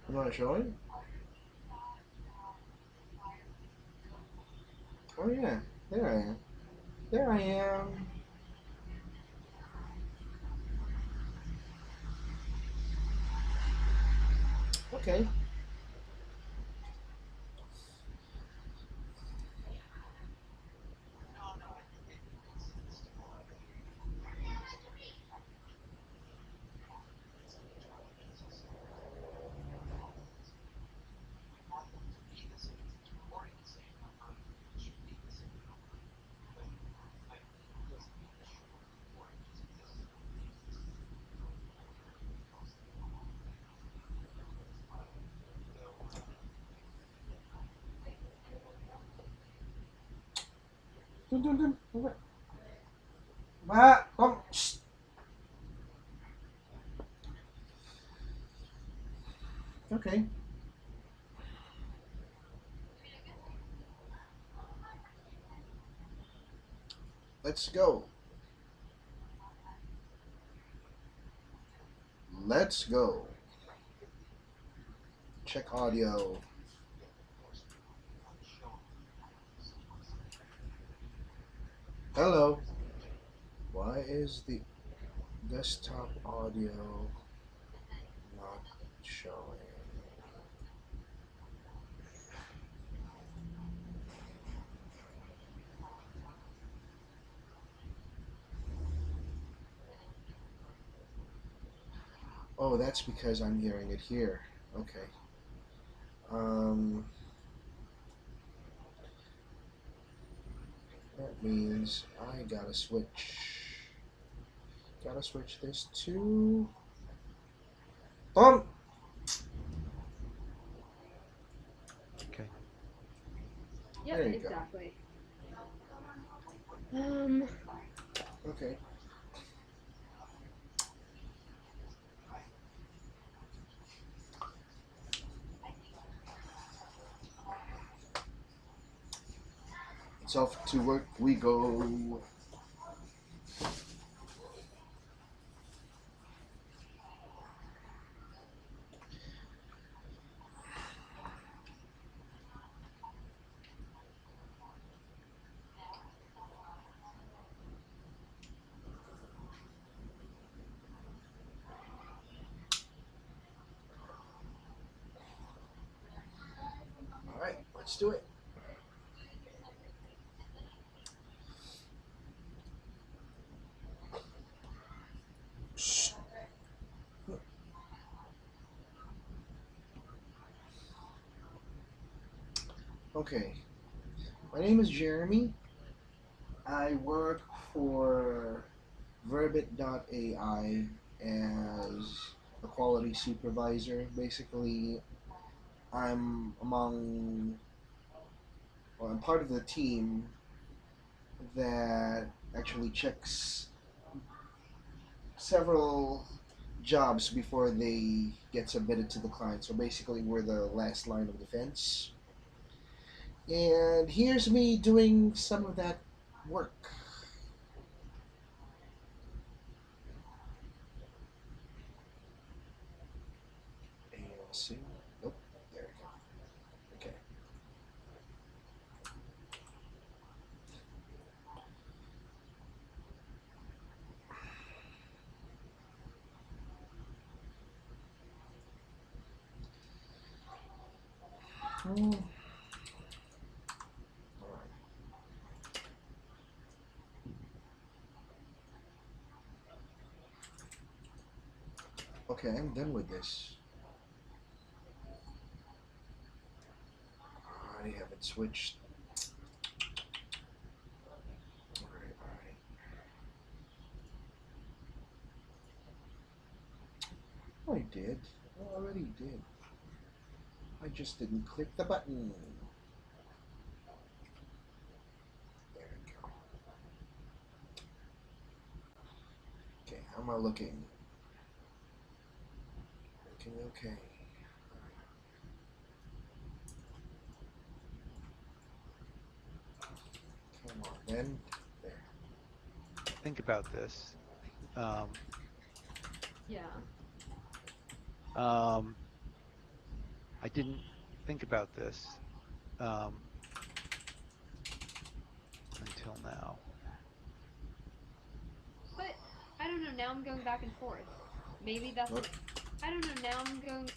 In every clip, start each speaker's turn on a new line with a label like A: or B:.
A: You want to show it? Oh yeah, there I am. There I am. Okay. Dun, dun, dun. Okay. Come. Shh. Okay. Let's go. Let's go. Check audio. Hello. Why is the desktop audio not showing? Oh, that's because I'm hearing it here. Okay. Um, that means I gotta switch. Gotta switch this to.
B: Okay.
C: Yep,
A: There you go.
C: exactly. Um,
A: Okay. It's off to work we go. All right, let's do it. Shh. Okay. My name is Jeremy. I work for Verbit.ai as a quality supervisor. Basically, I'm part of the team that actually checks several jobs before they get submitted to the client. So basically, we're the last line of defense. And here's me doing some of that work. And see, nope, there we go. Okay. Hmm. All right. Okay, I'm done with this. I haven't switched. All right, all right. Oh, I did. I already did. I just didn't click the button. There we go. Okay, how am I looking? Looking okay. Come on, then. There.
B: Think about this. Um,
C: yeah.
B: um, I didn't think about this um, until now.
C: But I don't know. Now I'm going back and forth. Maybe that's
A: What?
C: an. I don't know. Now I'm going.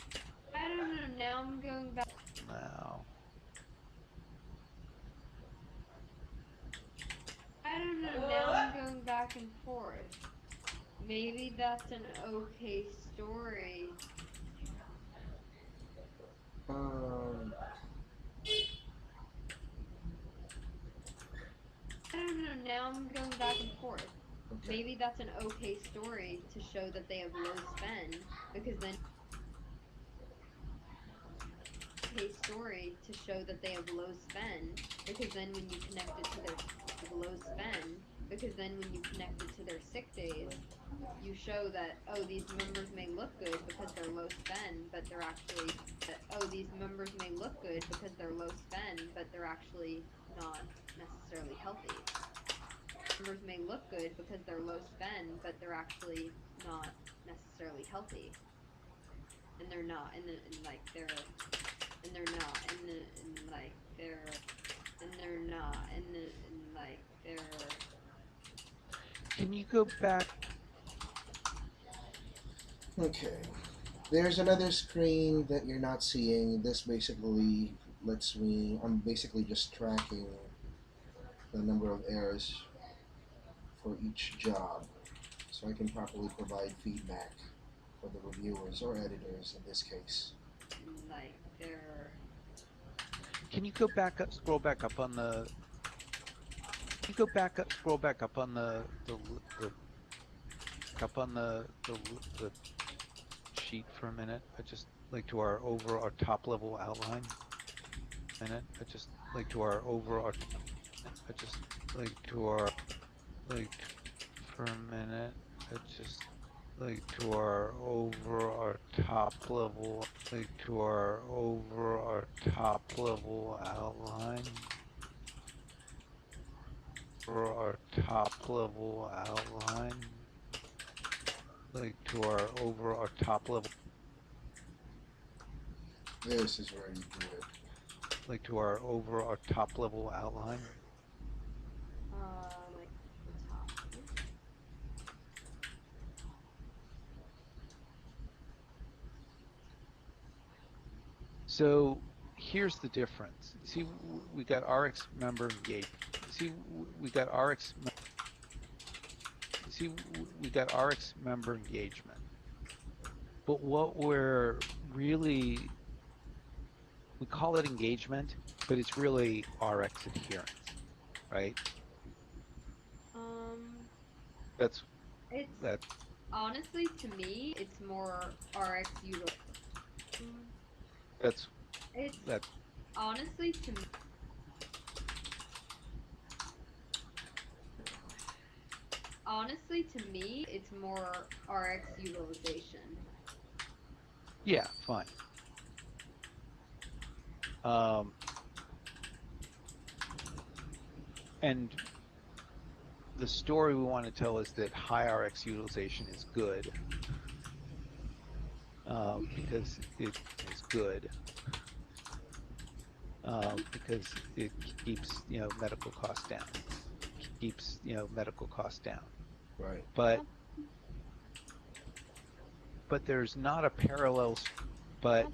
C: I don't know. Now I'm going back.
B: Now,
C: I don't know. Now I'm going back and forth. Maybe that's an okay story.
A: Um,
C: I don't know. Now I'm going back and forth.
A: okay.
C: Maybe that's an okay story to show that they have low spend because then okay story to show that they have low spend because then when you connect it to their low spend because then when you connect it to their sick days you show that oh these members may look good because they're low spend but they're actually that oh these members may look good because they're low spend but they're actually not necessarily healthy. Members may look good because they're low spend but they're actually not necessarily healthy and they're not and like they're and they're not and like they're and they're not and like they're
B: can you go back?
A: Okay. There's another screen that you're not seeing. This basically lets me. I'm basically just tracking the number of errors for each job, so I can properly provide feedback for the reviewers or editors in this case.
C: and like they're
B: Can you go back up, scroll back up on the? Can you go back up, scroll back up on the up on the sheet for a minute? I just like to our over our top level outline. Minute. I just like to our over our. I just like to our like for a minute. I just like to our over our top level. Like to our over our top level outline. For our top level outline. Like to our over our top level.
A: This is where you do it.
B: Like to our over our top level outline.
C: like the top.
B: So here's the difference. See, we got RX member engagement. See, we got RX. See, we got RX member engagement. But what we're really, we call it engagement, but it's really RX adherence, right?
C: um
B: That's
C: it's
B: that.
C: honestly to me it's more RX util
B: That's
C: it's
B: that.
C: honestly to me honestly to me it's more RX utilization.
B: Yeah, fine. Um, and the story we want to tell is that high RX utilization is good because it is good because it keeps medical costs down. Keeps medical costs down.
A: Right.
B: But there's not a parallel. But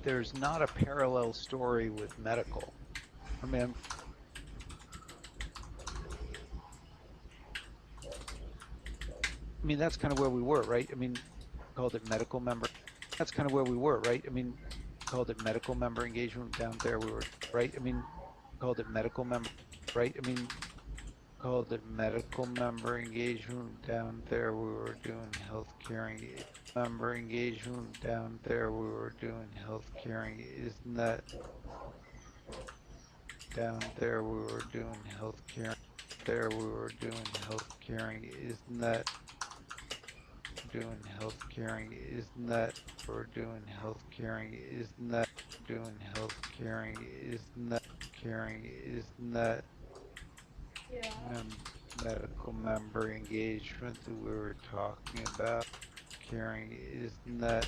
B: there's not a parallel story with medical. I mean, that's kind of where we were, right? I mean, called it medical member. That's kind of where we were, right? I mean, called it medical member engagement down there. We were right. I mean, called it medical member, right? I mean, called it medical member engagement down there. We were doing healthcare member engagement down there. We were doing healthcare. Isn't that down there? We were doing healthcare. There we were doing healthcare. Isn't that doing healthcare? Isn't that we're doing healthcare? Isn't that doing healthcare? Isn't that caring? Isn't that
C: Yeah.
B: medical member engagement that we were talking about? Caring? Isn't that?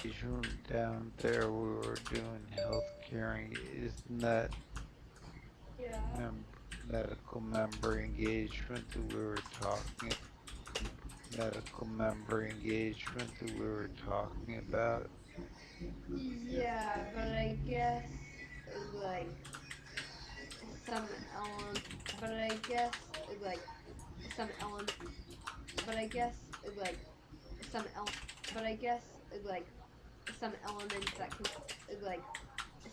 B: engagement down there, we were doing healthcare. Isn't that
C: Yeah.
B: medical member engagement that we were talking medical member engagement that we were talking about?
C: Yeah, but I guess like some element. But I guess like some element. But I guess like some ele- But I guess like some elements that can like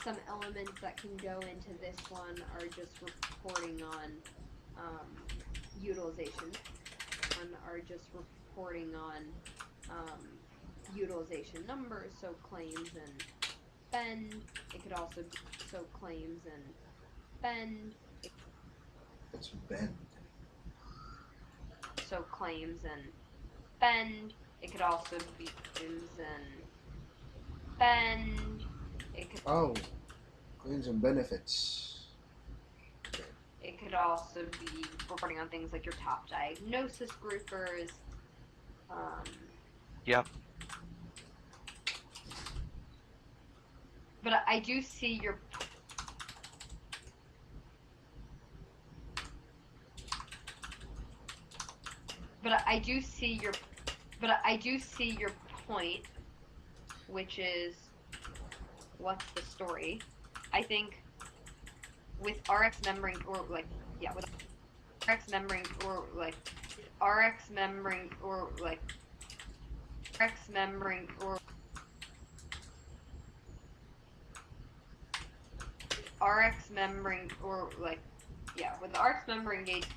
C: some elements that can go into this one are just reporting on um, utilization. One are just reporting on um, utilization numbers, so claims and spend. It could also be so claims and spend.
A: It's Ben.
C: So claims and spend. It could also be claims and spend. It could
A: Oh, claims and benefits. Okay.
C: it could also be reporting on things like your top diagnosis groupers. Um,
B: Yep.
C: but I do see your but I do see your point, which is what's the story? I think with RX membering or like yeah, with RX membering or like RX membering or like RX membering or RX membering or like yeah, with the RX member engagement.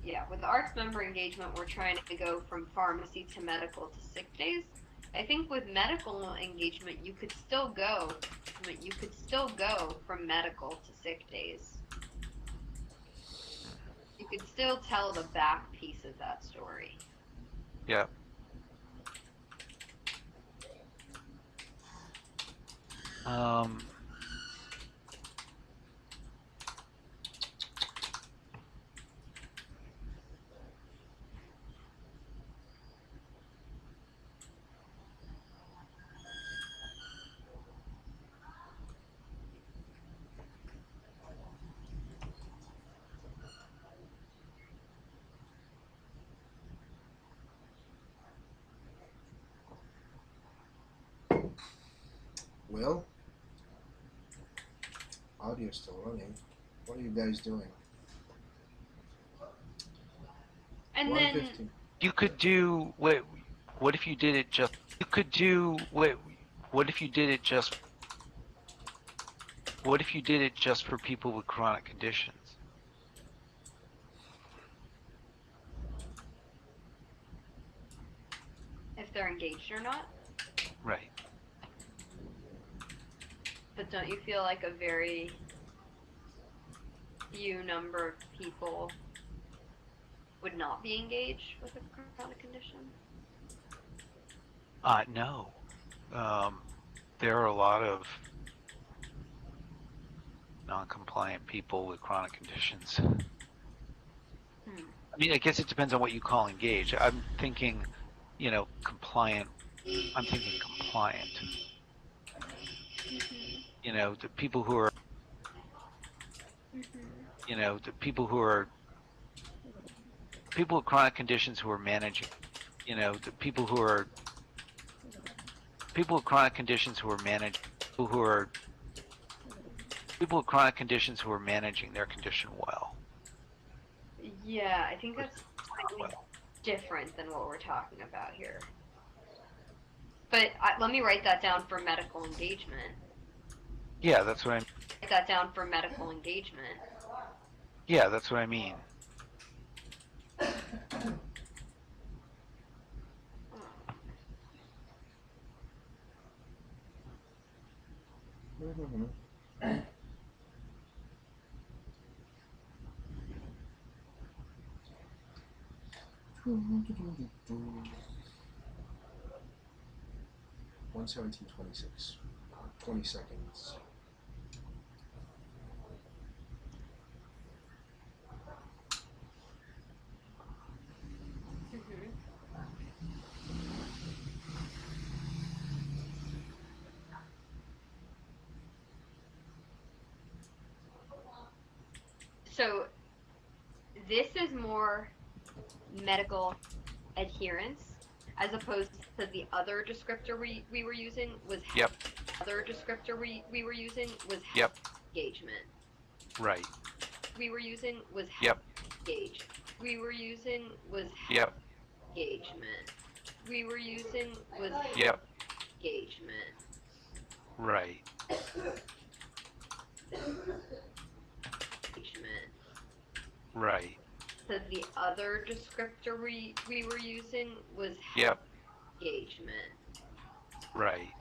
C: Yeah, with the ARCS member engagement, we're trying to go from pharmacy to medical to sick days. I think with medical engagement, you could still go from medical to sick days. You could still tell the back piece of that story.
B: Yep. Um,
A: Well, audio's still running. What are you guys doing?
C: And then
A: 1:15.
B: you could do what if you did it just you could do what if you did it just what if you did it just for people with chronic conditions?
C: if they're engaged or not,
B: Right.
C: but don't you feel like a very few number of people would not be engaged with a chronic condition?
B: No. There are a lot of non-compliant people with chronic conditions. I mean, I guess it depends on what you call engaged. I'm thinking, compliant. I'm thinking compliant. The people who are, the people with chronic conditions who are managing, the people with chronic conditions who are managing, who are people with chronic conditions who are managing their condition well.
C: Yeah, I think that's slightly different than what we're talking about here. But let me write that down for medical engagement.
B: Yeah, that's what I mean.
C: Write that down for medical engagement.
B: Yeah, that's what I mean.
A: Mm-hmm. 1:17:26. 20 seconds.
C: Mm-hmm. So this is more medical adherence as opposed to the other descriptor we were using was
B: Yep.
C: other descriptor we were using was
B: Yep.
C: engagement.
B: Right.
C: We were using was
B: Yep.
C: engage. We were using was
B: Yep.
C: engagement. We were using was
B: Yep.
C: engagement.
B: Right.
C: Engagement.
B: Right.
C: So the other descriptor we were using was
B: Yep.
C: engagement.
B: Right.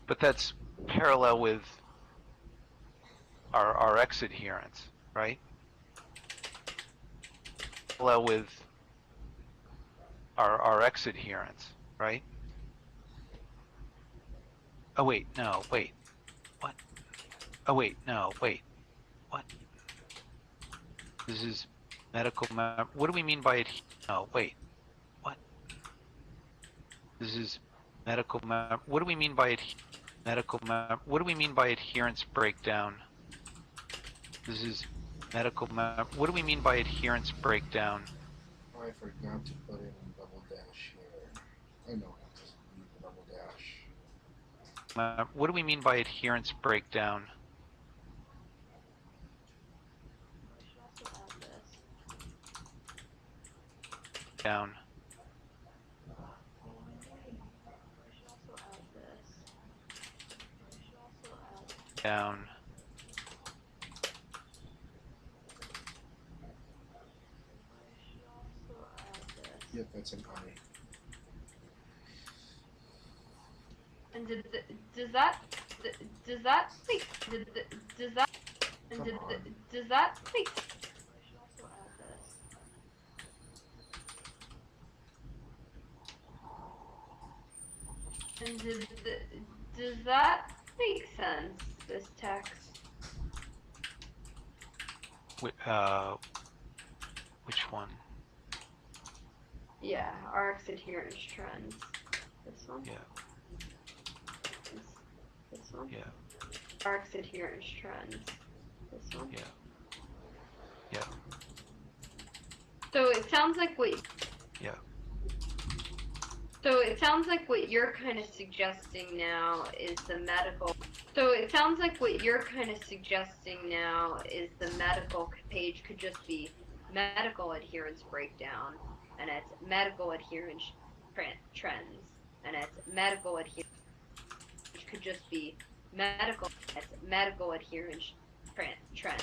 B: But that's parallel with our Rx adherence, right? Parallel with our Rx adherence, right? Oh wait, no, wait. What? Oh wait, no, wait. What? This is medical what do we mean by it? No, wait. What? This is medical what do we mean by it? Medical what do we mean by adherence breakdown? This is medical what do we mean by adherence breakdown?
A: Oh, I forgot to put in double dash here. I know it doesn't need the double dash.
B: What do we mean by adherence breakdown? Down. Down.
A: Yep, that's an I.
C: And does that does that make does that and does that make and does that make sense? This text.
B: Which one?
C: Yeah, RX adherence trends. This one.
B: Yeah.
C: This one.
B: Yeah.
C: RX adherence trends. This one.
B: Yeah. Yeah.
C: So it sounds like what.
B: Yeah.
C: So it sounds like what you're kind of suggesting now is the medical. So it sounds like what you're kind of suggesting now is the medical page could just be medical adherence breakdown, and it's medical adherence trends, and it's medical adherence. Which could just be medical. It's medical adherence trend,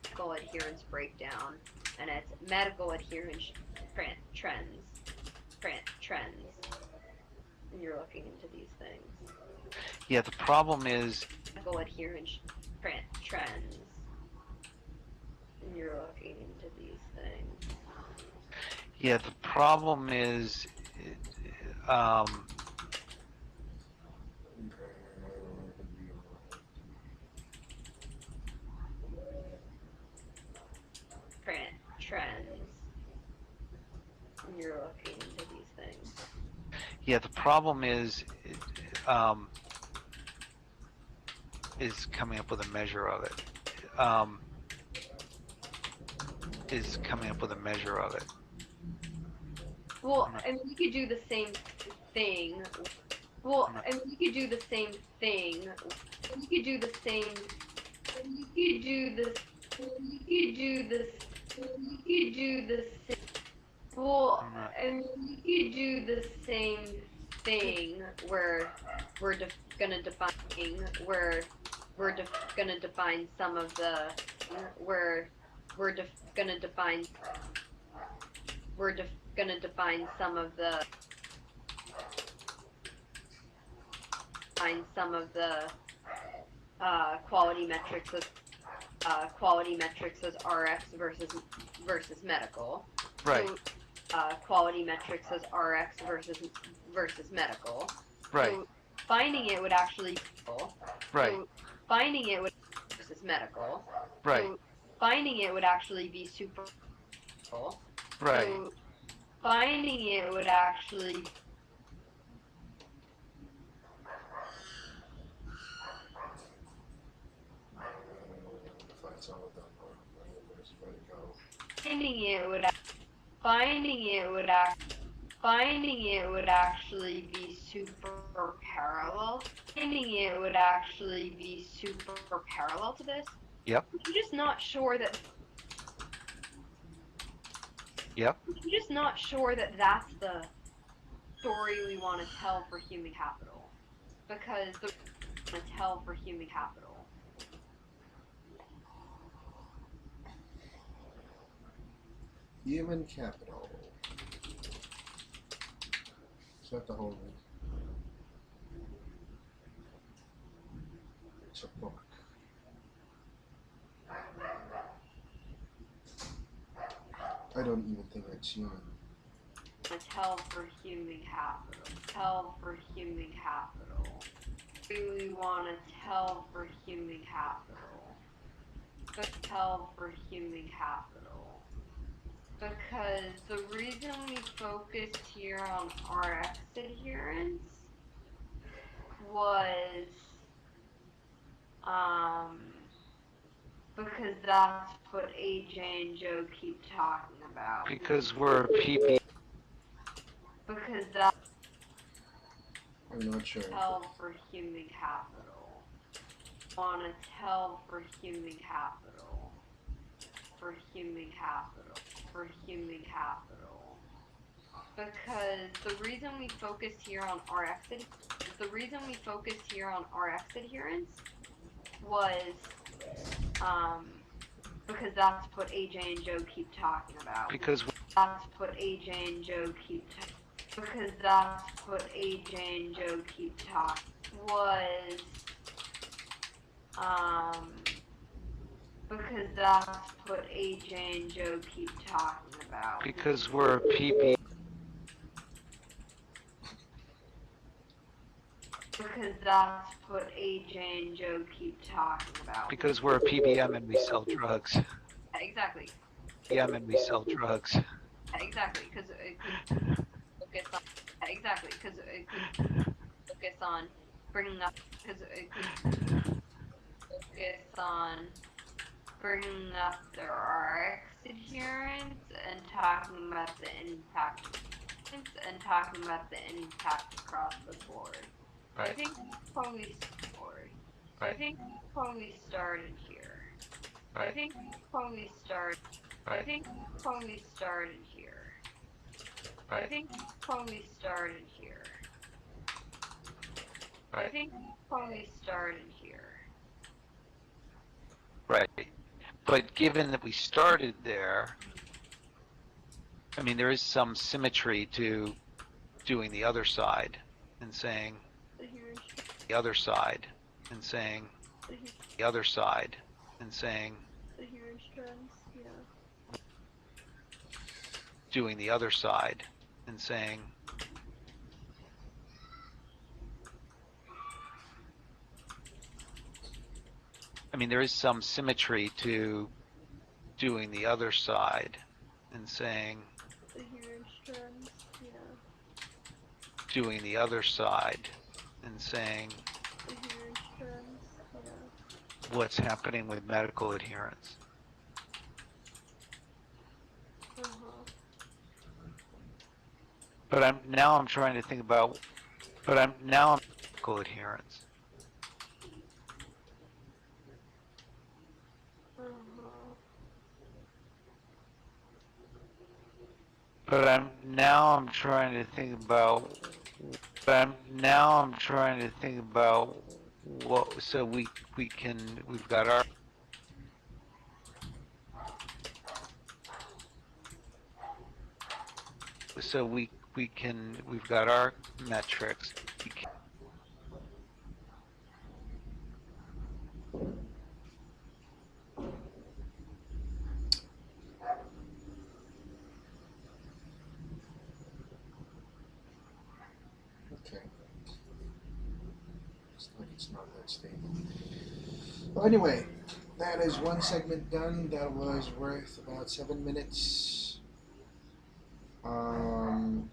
C: medical adherence breakdown, and it's medical adherence trends. And you're looking into these things.
B: Yeah, the problem is
C: Medical adherence trends. And you're looking into these things.
B: yeah, the problem is
C: Trends. And you're looking into these things.
B: yeah, the problem is coming up with a measure of it. Is coming up with a measure of it.
C: Well, I mean, you could do the same thing. Well, I mean, you could do the same thing. You could do the same. You could do this. You could do this. You could do the same. Well, I mean, you could do the same thing where we're gonna define gonna define some of the gonna define gonna define some of the quality metrics as RX versus medical.
B: Right.
C: So, quality metrics as RX versus medical.
B: Right.
C: So finding it would actually
B: Right.
C: So finding it would versus medical.
B: Right.
C: So finding it would actually be super.
B: Right.
C: So finding it would actually
A: Find some of them. Where's it go?
C: finding it would finding it would act finding it would actually be super parallel. Finding it would actually be super parallel to this.
B: Yep.
C: I'm just not sure that
B: Yep.
C: I'm just not sure that that's the story we want to tell for human capital, because the want to tell for human capital.
A: Human capital. It's not the whole. It's a book. I don't even think it's human.
C: Tell for human capital. Tell for human capital. We want to tell for human capital. But tell for human capital. Because the reason we focused here on RX adherence was because that's what AJ and Joe keep talking about.
B: Because we're PB.
C: Because that's
A: I'm not sure.
C: tell for human capital. Want to tell for human capital. For human capital. For human capital. Because the reason we focused here on RX adherence was because that's what AJ and Joe keep talking about.
B: Because
C: That's what AJ and Joe keep because that's what AJ and Joe keep talking was because that's what AJ and Joe keep talking about.
B: because we're PB.
C: Because that's what AJ and Joe keep talking about.
B: Because we're a PBM and we sell drugs.
C: Exactly.
B: PBM and we sell drugs.
C: Exactly. Because it could focus on. Exactly. Because it could focus on bringing up. Because it could focus on bringing up the RX adherence and talking about the impact across the board.
B: Right.
C: I think probably board.
B: Right.
C: I think probably started here.
B: Right.
C: I think probably started.
B: Right.
C: I think probably started here.
B: Right.
C: I think probably started here.
B: Right.
C: I think probably started here.
B: Right. But given that we started there, I mean, there is some symmetry to doing the other side and saying the other side and saying the other side and saying
C: Adherence trends, yeah.
B: doing the other side and saying I mean, there is some symmetry to doing the other side and saying
C: Adherence trends, yeah.
B: doing the other side and saying
C: Adherence trends, yeah.
B: what's happening with medical adherence. But I'm trying to think about medical adherence. But I'm trying to think about what so we've got our so we've got our metrics.
A: Okay. It's like it's not that stable. Well, anyway, that is one segment done. That was worth about 7 minutes. Um,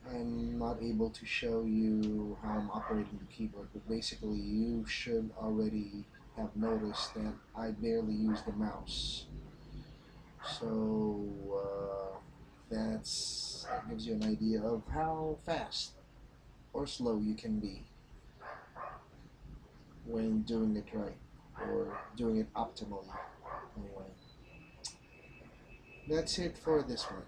A: I'm not able to show you how I'm operating the keyboard, but basically you should already have noticed that I barely use the mouse. So that gives you an idea of how fast or slow you can be when doing it right or doing it optimally. Anyway, that's it for this one.